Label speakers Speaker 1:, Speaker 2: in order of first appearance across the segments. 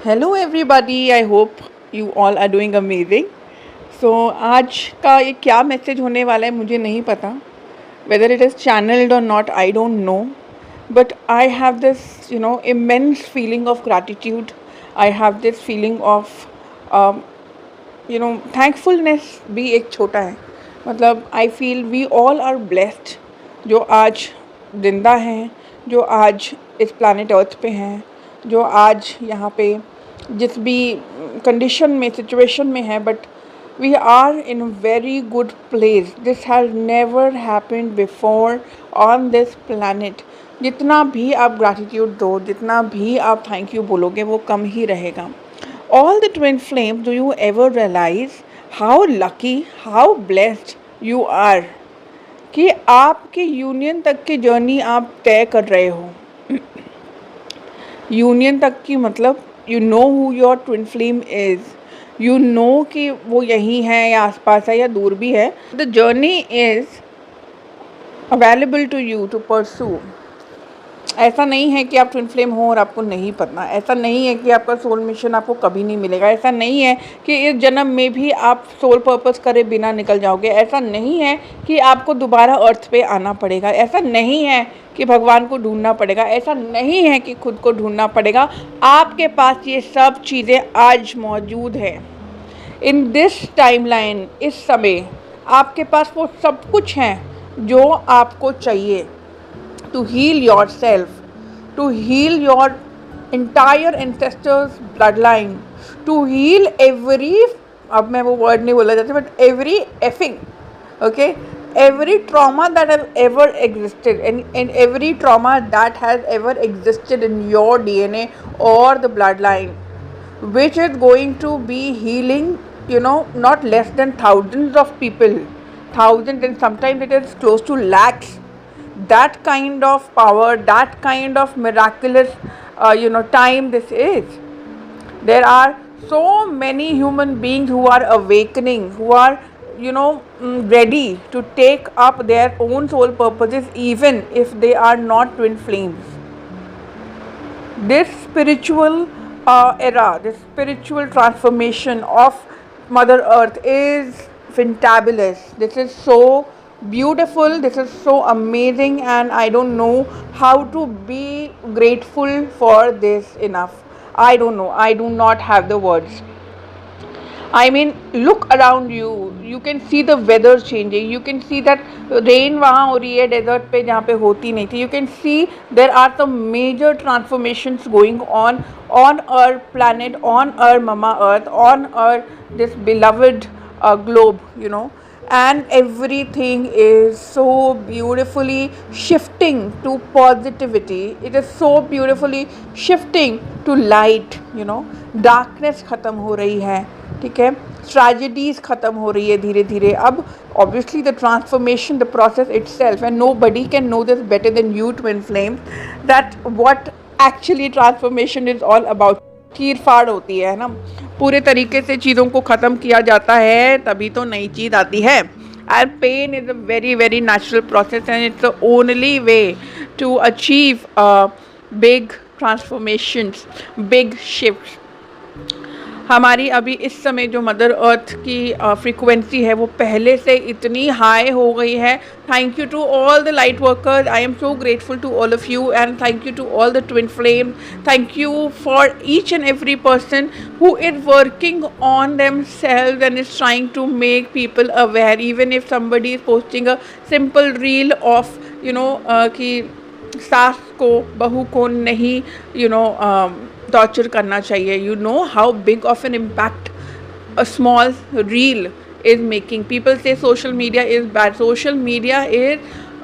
Speaker 1: Hello everybody, I hope you all are doing amazing. So आज का ये क्या मैसेज होने वाला है मुझे नहीं पता, वेदर इट इज़ चैनल्ड और not I don't know, but I have this immense feeling of gratitude. I have this feeling of thankfulness भी एक छोटा है। मतलब I feel we all are blessed जो आज जिंदा हैं, जो आज इस प्लानट अर्थ पे हैं, जो आज यहाँ पे जिस भी कंडीशन में सिचुएशन में है, but we are in a very good place. This has never happened before on this planet. जितना भी आप ग्रैटिट्यूड दो, जितना भी आप थैंक यू बोलोगे, वो कम ही रहेगा। All the twin flames, do you ever realise how lucky, how blessed you are कि आपके यूनियन तक की जर्नी आप तय कर रहे हो। यूनियन तक की मतलब you know who your twin flame is, you know कि वो यहीं है या आसपास है या दूर भी है। The journey is available to you to pursue. ऐसा नहीं है कि आप ट्विन फ्लेम हो और आपको नहीं पता, ऐसा नहीं है कि आपका सोल मिशन आपको कभी नहीं मिलेगा, ऐसा नहीं है कि इस जन्म में भी आप सोल पर्पस करे बिना निकल जाओगे, ऐसा नहीं है कि आपको दोबारा अर्थ पे आना पड़ेगा, ऐसा नहीं है कि भगवान को ढूंढना पड़ेगा, ऐसा नहीं है कि खुद को ढूंढना पड़ेगा। आपके पास ये सब चीज़ें आज मौजूद है। इन दिस टाइमलाइन, इस समय आपके पास वो सब कुछ है जो आपको चाहिए to heal yourself, to heal your entire ancestors bloodline, to heal every, अब मैं वो word नहीं बोला जाता, but every effing, okay, every trauma that has ever existed, and every trauma that has ever existed in your DNA or the bloodline, which is going to be healing, not less than thousands of people, thousands, and sometimes it is close to lakhs. That kind of power, that kind of miraculous time this is. There are so many human beings who are awakening, who are ready to take up their own soul purposes, even if they are not twin flames. This spiritual era, this spiritual transformation of Mother Earth is fantabulous. This is so beautiful, this is so amazing, and I don't know how to be grateful for this enough. I don't know, I do not have the words. I mean, look around you, you can see the weather changing, you can see that rain वहाँ हो रही है desert पे जहाँ पे होती नहीं थी. You can see there are some major transformations going on our planet, on our mama earth, on our this beloved globe, and everything is so beautifully shifting to positivity. It is so beautifully shifting to light. Darkness ख़त्म हो रही है, ठीक है, tragedies ख़त्म हो रही है धीरे धीरे. अब obviously the transformation, the process itself, and nobody can know this better than you twin flame, that what actually transformation is all about. चीर फाड़ होती है ना, पूरे तरीके से चीज़ों को ख़त्म किया जाता है तभी तो नई चीज़ आती है. And pain is a very very natural process, and it's the only way to achieve big transformations, big shifts. हमारी अभी इस समय जो मदर अर्थ की फ्रीक्वेंसी है वो पहले से इतनी हाई हो गई है. Thank you to all the light workers, I am so grateful to all of you, and thank you to all the twin flame. Thank you for each and every person who is working on themselves and is trying to make people aware, even if somebody is posting a simple reel of कि सास को, बहू को नहीं torture करना चाहिए. You know how big of an impact a small reel is making. People say social media is bad. Social media is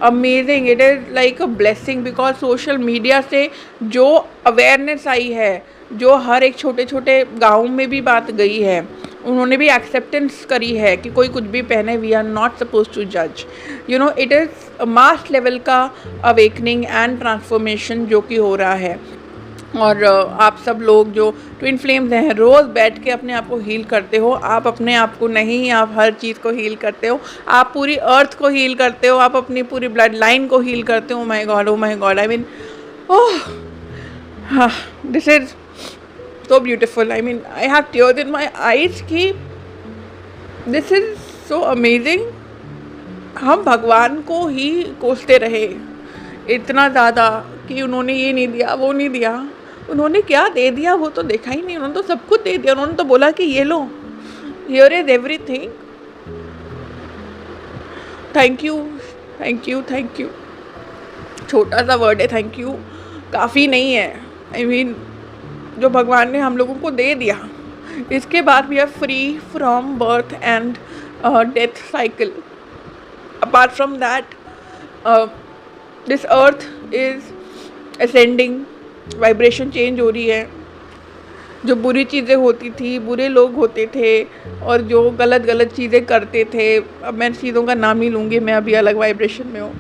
Speaker 1: amazing. It is like a blessing, because social media से जो awareness आई है, जो हर एक छोटे छोटे गाँव में भी बात गई है, उन्होंने भी एक्सेप्टेंस करी है कि कोई कुछ भी पहने, we are not suppose to जज. इट इज़ मास लेवल का अवेकनिंग एंड ट्रांसफॉर्मेशन जो कि हो रहा है. और आप सब लोग जो ट्विन फ्लेम्स हैं, रोज़ बैठ के अपने आप को हील करते हो. आप अपने आप को नहीं, आप हर चीज़ को हील करते हो. आप पूरी अर्थ को हील करते हो, आप अपनी पूरी ब्लड लाइन को हील करते हो. My God, oh my God, I mean, oh, this is so beautiful. I mean, I have tears in my eyes कि this is so amazing. हम भगवान को ही कोसते रहे इतना ज़्यादा कि उन्होंने ये नहीं दिया, वो नहीं दिया। उन्होंने क्या दे दिया वो तो देखा ही नहीं, उन्होंने तो सब कुछ दे दिया। उन्होंने तो बोला कि ये लो, here is everything. Thank you, thank you, thank you. छोटा सा वर्ड है थैंक यू, काफ़ी नहीं है। आई मीन जो भगवान ने हम लोगों को दे दिया, इसके बाद we are free from birth and death cycle. Apart from that this earth is ascending, vibration change हो रही है। जो बुरी चीज़ें होती थी, बुरे लोग होते थे और जो गलत गलत चीज़ें करते थे, अब मैं चीज़ों का नाम ही लूँगी, मैं अभी अलग वाइब्रेशन में हूँ,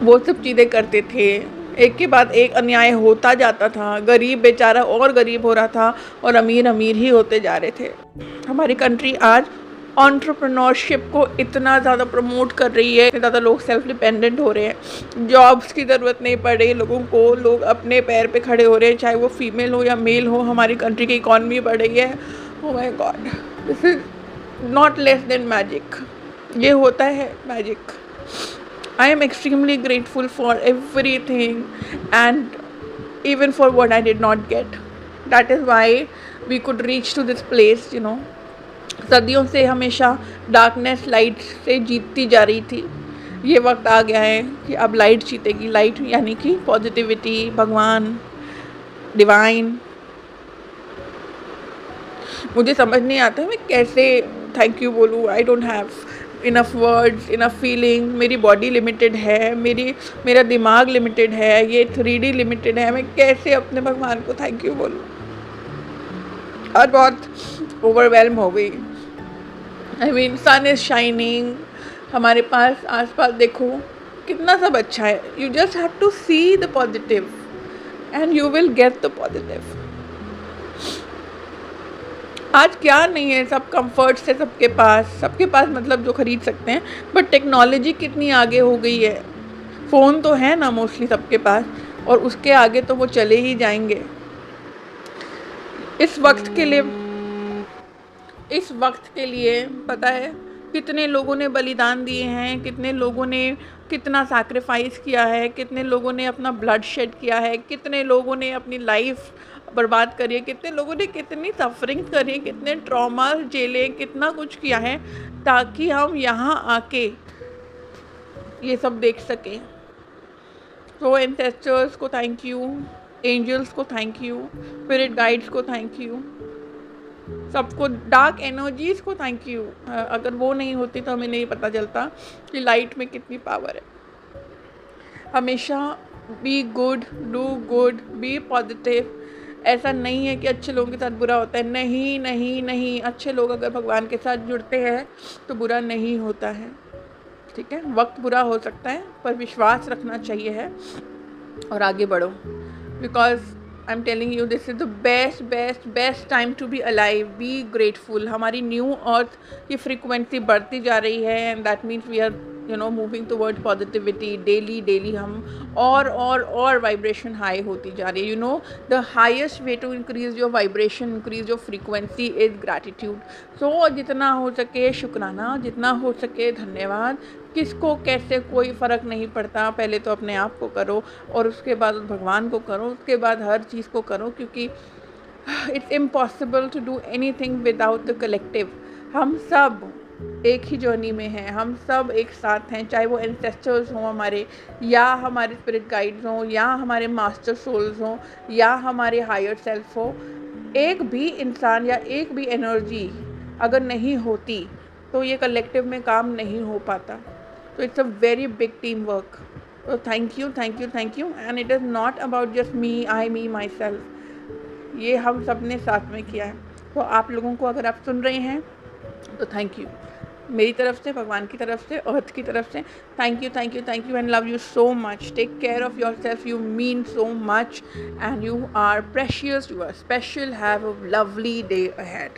Speaker 1: वो सब चीज़ें करते थे। एक के बाद एक अन्याय होता जाता था, गरीब बेचारा और गरीब हो रहा था और अमीर अमीर ही होते जा रहे थे। हमारी कंट्री आज एंटरप्रेन्योरशिप को इतना ज़्यादा प्रमोट कर रही है, इतने ज़्यादा लोग सेल्फ डिपेंडेंट हो रहे हैं, जॉब्स की ज़रूरत नहीं पड़ रही लोगों को, लोग अपने पैर पे खड़े हो रहे हैं, चाहे वो फीमेल हो या मेल हो। हमारी कंट्री की इकॉनमी बढ़ रही है। Oh my God, this is not less than magic. ये होता है magic. I am extremely grateful for everything and even for what I did not get. That is why we could reach to this place, you know. सदियों से हमेशा darkness light से जीतती जा रही थी। ये वक्त आ गया है कि अब लाइट जीतेगी। लाइट यानी कि पॉजिटिविटी, भगवान, डिवाइन। मुझे समझ नहीं आता मैं कैसे थैंक यू बोलूँ। I don't have enough words, enough feeling. मेरी बॉडी लिमिटेड है, मेरा दिमाग लिमिटेड है, ये 3D लिमिटेड है। मैं कैसे अपने भगवान को थैंक यू बोलूँ। आज बहुत ओवरवेल्म हो गई। I mean sun is shining, हमारे पास आसपास देखो कितना सब अच्छा है। You just have to see the positive and you will get the positive. आज क्या नहीं है, सब कंफर्ट्स है सबके पास मतलब जो ख़रीद सकते हैं। बट टेक्नोलॉजी कितनी आगे हो गई है। फ़ोन तो है ना मोस्टली सबके पास, और उसके आगे तो वो चले ही जाएंगे। इस वक्त के लिए पता है कितने लोगों ने बलिदान दिए हैं, कितने लोगों ने कितना सैक्रिफाइस किया है, कितने लोगों ने अपना ब्लड शेड किया है, कितने लोगों ने अपनी लाइफ बर्बाद करी है, कितने लोगों ने कितनी सफरिंग करी है, कितने ट्रॉमा झेले, कितना कुछ किया है ताकि हम यहाँ आके ये सब देख सकें। तो एंसेस्टर्स को थैंक यू, एंजल्स को थैंक यू, स्पिरिट गाइड्स को थैंक यू, सबको, डार्क एनर्जीज़ को थैंक यू। अगर वो नहीं होती तो हमें नहीं पता चलता कि लाइट में कितनी पावर है। हमेशा be good, do good, be positive. ऐसा नहीं है कि अच्छे लोगों के साथ बुरा होता है। नहीं नहीं नहीं, अच्छे लोग अगर भगवान के साथ जुड़ते हैं तो बुरा नहीं होता है। ठीक है, वक्त बुरा हो सकता है पर विश्वास रखना चाहिए है और आगे बढ़ो। Because I am telling you this is the best time to be alive. Be grateful. हमारी न्यू अर्थ की फ्रीक्वेंसी बढ़ती जा रही है and that means we are moving toward positivity. Daily हम और वाइब्रेशन हाई होती जा रही है। The highest way to increase your vibration, increase your frequency is gratitude. So जितना हो सके शुक्राना, जितना हो सके धन्यवाद। किसको कैसे कोई फ़र्क नहीं पड़ता। पहले तो अपने आप को करो और उसके बाद भगवान को करो, उसके बाद हर चीज़ को करो, क्योंकि it's impossible to do anything without the collective. हम सब एक ही जर्नी में हैं, हम सब एक साथ हैं, चाहे वो एंसेस्टर्स हों हमारे, या हमारे स्पिरिट गाइड्स हों, या हमारे मास्टर सोल्स हों, या हमारे हायर सेल्फ हो। एक भी इंसान या एक भी एनर्जी अगर नहीं होती तो ये कलेक्टिव में काम नहीं हो पाता। तो it's a very big team work. तो thank you and it is not about just me myself. ये हम सब ने साथ में किया है। तो आप लोगों को अगर आप सुन रहे हैं तो थैंक यू, मेरी तरफ से, भगवान की तरफ से, अर्थ की तरफ से thank you and love you so much. Take care of yourself, you mean so much and you are precious, you are special. Have a lovely day ahead.